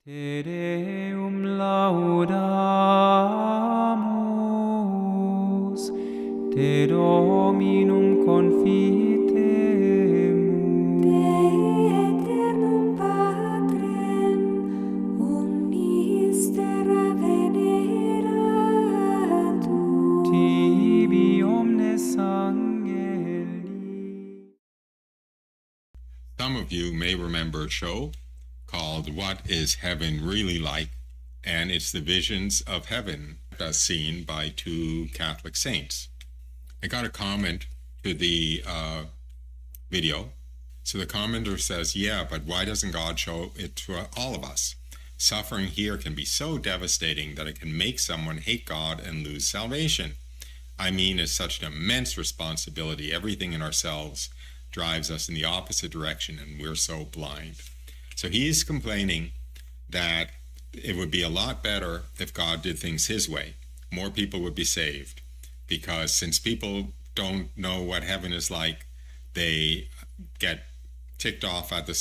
Te Deum laudamus, Te Dominum confitemus, Dei aeternum Patrem, omnis terra veneratur, tibi omnes angeli. Some of you may remember a show called What is Heaven Really Like? And it's the visions of heaven as seen by two Catholic saints. I got a comment to the video. So the commenter says, yeah, but why doesn't God show it to all of us? Suffering here can be so devastating that it can make someone hate God and lose salvation. I mean, it's such an immense responsibility. Everything in ourselves drives us in the opposite direction, and we're so blind. So he's complaining that it would be a lot better if God did things his way. More people would be saved, because since people don't know what heaven is like, they get ticked off at the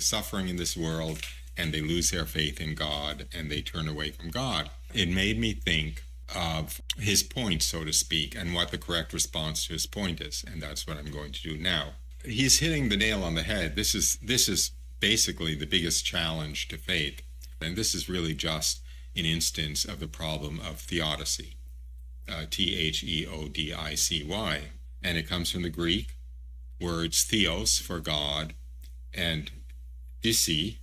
suffering in this world, and they lose their faith in God, and they turn away from God. It made me think of his point, so to speak, and what the correct response to his point is, and that's what I'm going to do now. He's hitting the nail on the head. This is basically the biggest challenge to faith, and this is really just an instance of the problem of theodicy, theodicy, and it comes from the Greek words theos for God and disi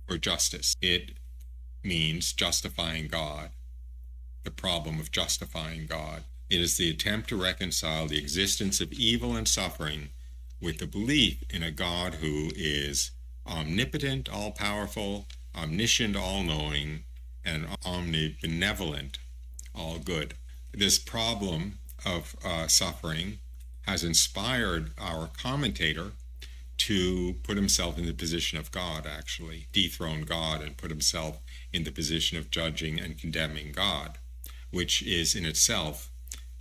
for justice. It means justifying God, the problem of justifying God. It is the attempt to reconcile the existence of evil and suffering with the belief in a God who is omnipotent, all-powerful, omniscient, all-knowing, and omnibenevolent, all good. This problem of suffering has inspired our commentator to put himself in the position of God, actually, dethrone God and put himself in the position of judging and condemning God, which is in itself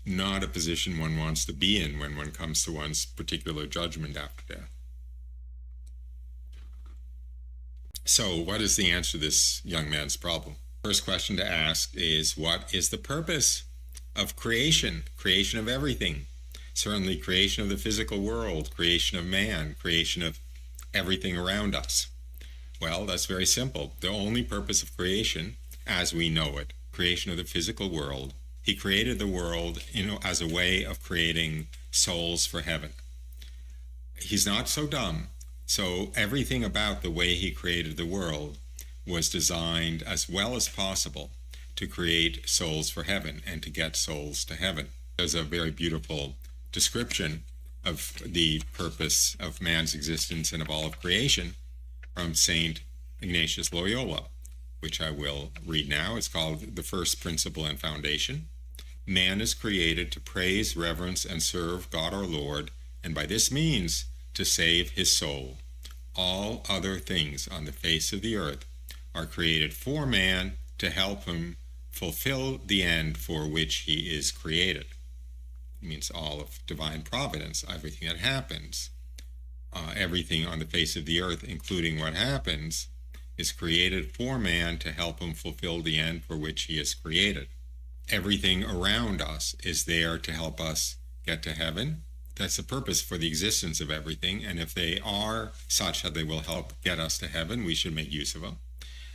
not a position one wants to be in when one comes to one's particular judgment after death. So what is the answer to this young man's problem? First question to ask is, what is the purpose of creation? Creation of everything. Certainly creation of the physical world, creation of man, creation of everything around us. Well, that's very simple. The only purpose of creation, as we know it, creation of the physical world, he created the world, as a way of creating souls for heaven. He's not so dumb. So everything about the way he created the world was designed as well as possible to create souls for heaven and to get souls to heaven. There's a very beautiful description of the purpose of man's existence and of all of creation from Saint Ignatius Loyola, which I will read now. It's called The First Principle and Foundation. Man is created to praise, reverence, and serve God our Lord, and by this means to save his soul. All other things on the face of the earth are created for man to help him fulfill the end for which he is created. It means all of divine providence, everything that happens, everything on the face of the earth, including what happens, is created for man to help him fulfill the end for which he is created. Everything around us is there to help us get to heaven. That's the purpose for the existence of everything, and if they are such that they will help get us to heaven, we should make use of them.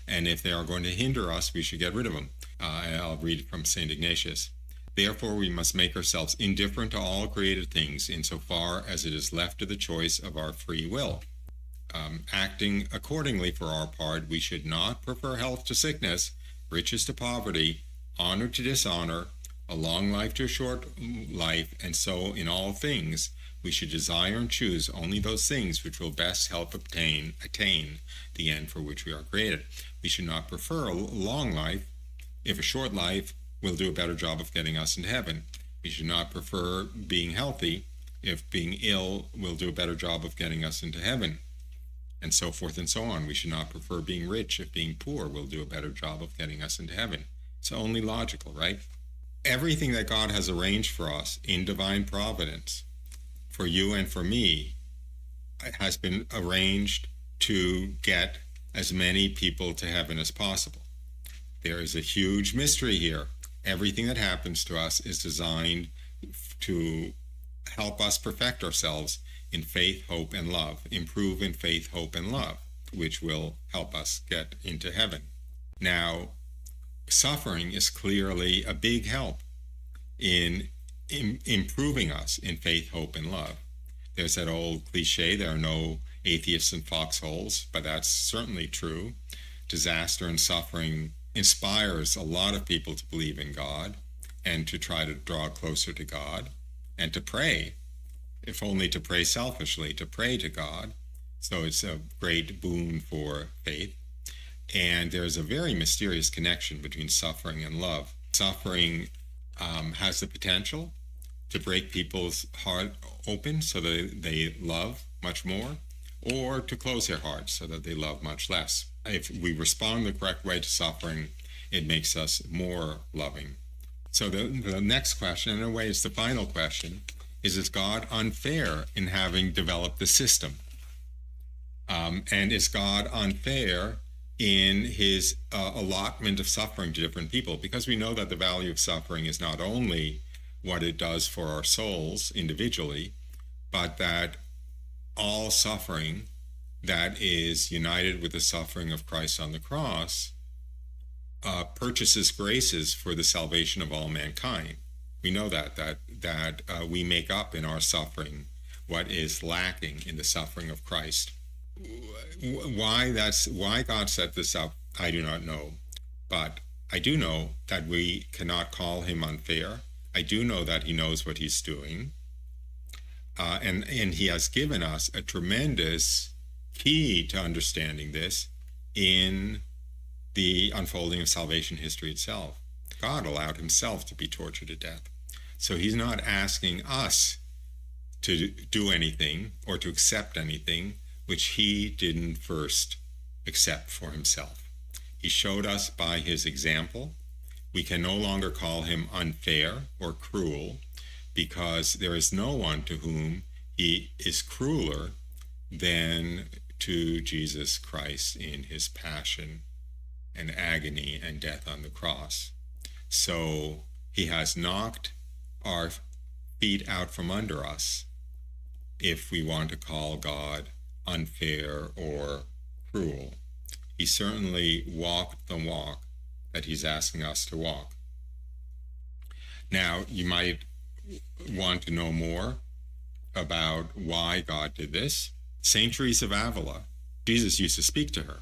And if they are going to hinder us, we should get rid of them. I'll read from St. Ignatius. Therefore, we must make ourselves indifferent to all created things insofar as it is left to the choice of our free will. Acting accordingly for our part, we should not prefer health to sickness, riches to poverty, honor to dishonor, a long life to a short life, and so in all things we should desire and choose only those things which will best help attain the end for which we are created. We should not prefer a long life if a short life will do a better job of getting us into heaven. We should not prefer being healthy if being ill will do a better job of getting us into heaven, and so forth and so on. We should not prefer being rich if being poor will do a better job of getting us into heaven. It's only logical, right? Everything that God has arranged for us in divine providence, for you and for me, has been arranged to get as many people to heaven as possible. There is a huge mystery here. Everything that happens to us is designed to help us perfect ourselves in faith, hope, and love, improve in faith, hope, and love, which will help us get into heaven. Now, suffering is clearly a big help in improving us in faith, hope, and love. There's that old cliche, there are no atheists in foxholes, but that's certainly true. Disaster and suffering inspires a lot of people to believe in God and to try to draw closer to God and to pray, if only to pray selfishly, to pray to God. So it's a great boon for faith. And there's a very mysterious connection between suffering and love. Suffering has the potential to break people's heart open so that they love much more, or to close their hearts so that they love much less. If we respond the correct way to suffering, it makes us more loving. So the next question, in a way it's the final question, is God unfair in having developed the system? And is God unfair in his allotment of suffering to different people? Because we know that the value of suffering is not only what it does for our souls individually, but that all suffering that is united with the suffering of Christ on the cross purchases graces for the salvation of all mankind. We know that we make up in our suffering what is lacking in the suffering of Christ. Why God set this up, I do not know. But I do know that we cannot call him unfair. I do know that he knows what he's doing. And he has given us a tremendous key to understanding this in the unfolding of salvation history itself. God allowed himself to be tortured to death. So he's not asking us to do anything or to accept anything which he didn't first accept for himself. He showed us by his example. We can no longer call him unfair or cruel, because there is no one to whom he is crueler than to Jesus Christ in his passion and agony and death on the cross. So he has knocked our feet out from under us if we want to call God unfair or cruel. He certainly walked the walk that he's asking us to walk. Now, you might want to know more about why God did this. Saint Teresa of Avila, Jesus used to speak to her.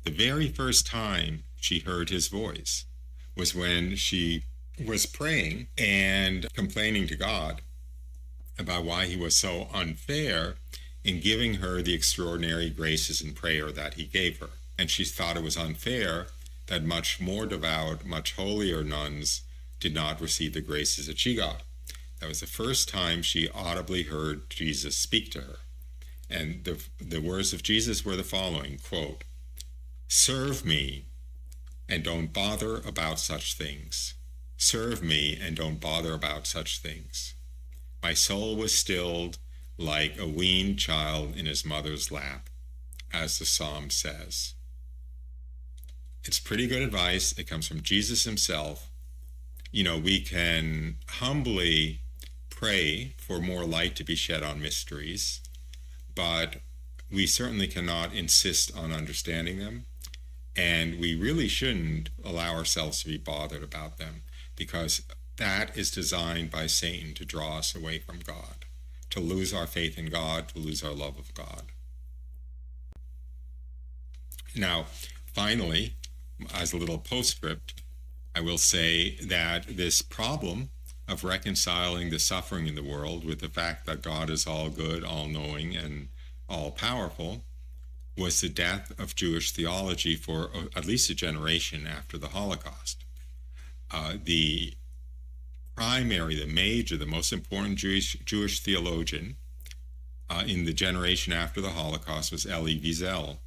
The very first time she heard his voice was when she was praying and complaining to God about why he was so unfair in giving her the extraordinary graces in prayer that he gave her. And she thought it was unfair that much more devout, much holier nuns did not receive the graces that she got. That was the first time she audibly heard Jesus speak to her. And the words of Jesus were the following, quote, "Serve me and don't bother about such things. Serve me and don't bother about such things. My soul was stilled like a weaned child in his mother's lap," as the psalm says. It's pretty good advice. It comes from Jesus himself. You know, we can humbly pray for more light to be shed on mysteries, but we certainly cannot insist on understanding them. And we really shouldn't allow ourselves to be bothered about them, because that is designed by Satan to draw us away from God, to lose our faith in God, to lose our love of God. Now, finally, as a little postscript, I will say that this problem of reconciling the suffering in the world with the fact that God is all good, all-knowing, and all-powerful was the death of Jewish theology for at least a generation after the Holocaust. The primary, the major, the most important Jewish theologian in the generation after the Holocaust was Elie Wiesel.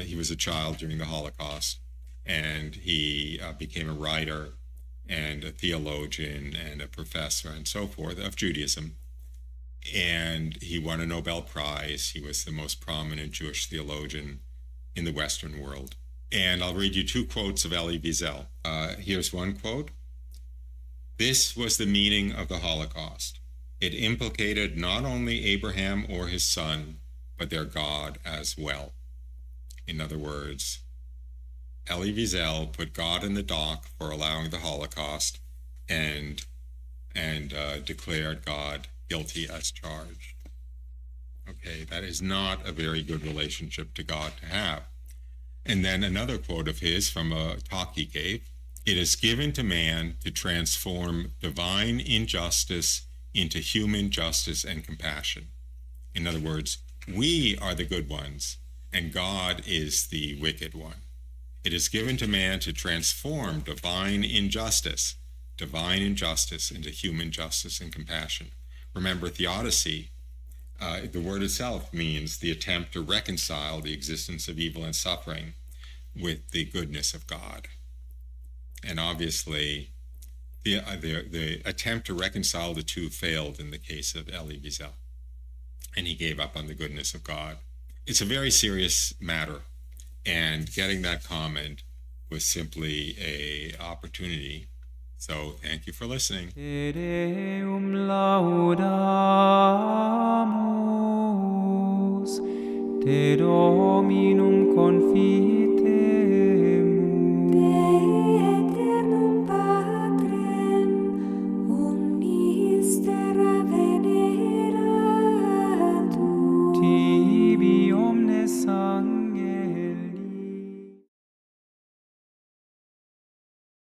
He was a child during the Holocaust, and he became a writer and a theologian and a professor and so forth of Judaism. And he won a Nobel Prize. He was the most prominent Jewish theologian in the Western world. And I'll read you two quotes of Elie Wiesel. Here's one quote. "This was the meaning of the Holocaust. It implicated not only Abraham or his son, but their God as well." In other words, Elie Wiesel put God in the dock for allowing the Holocaust and declared God guilty as charged. Okay, that is not a very good relationship to God to have. And then another quote of his from a talk he gave, "It is given to man to transform divine injustice into human justice and compassion." In other words, we are the good ones, and God is the wicked one. It is given to man to transform divine injustice into human justice and compassion. Remember, theodicy, the word itself means the attempt to reconcile the existence of evil and suffering with the goodness of God. And obviously, the attempt to reconcile the two failed in the case of Elie Wiesel, and he gave up on the goodness of God. It's a very serious matter, and getting that comment was simply an opportunity. So thank you for listening. Te Deum laudamus, te Dominum confit